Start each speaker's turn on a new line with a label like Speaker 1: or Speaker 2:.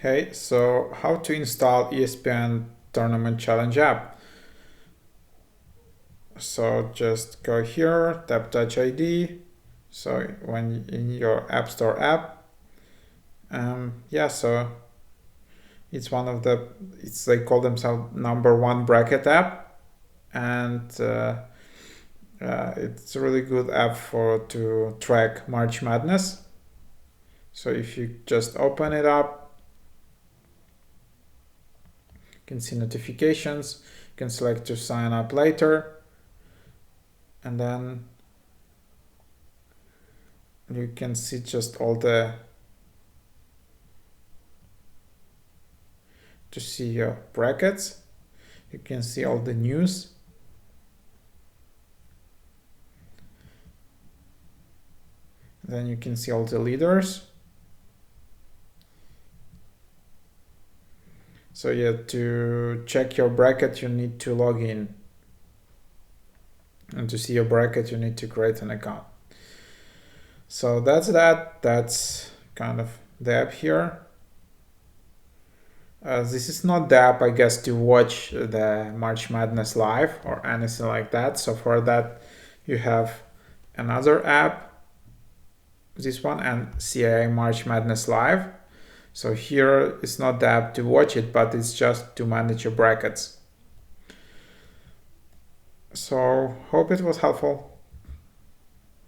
Speaker 1: Hey, so how to install ESPN Tournament Challenge app? So just go here, tap Touch ID. So when in your App Store app, so it's one of they call themselves #1 bracket app, and it's a really good app to track March Madness. So if you just open it up, you can see notifications. You can select to sign up later, and then you can see just all to see your brackets. You can see all the news. Then you can see all the leaders. So yeah, to check your bracket, you need to log in. And to see your bracket, you need to create an account. So that's that. That's kind of the app here. This is not the app, I guess, to watch the March Madness live or anything like that. So for that, you have another app, this one, and CIA March Madness Live. So here it's not the app to watch it, but it's just to manage your brackets. So hope it was helpful.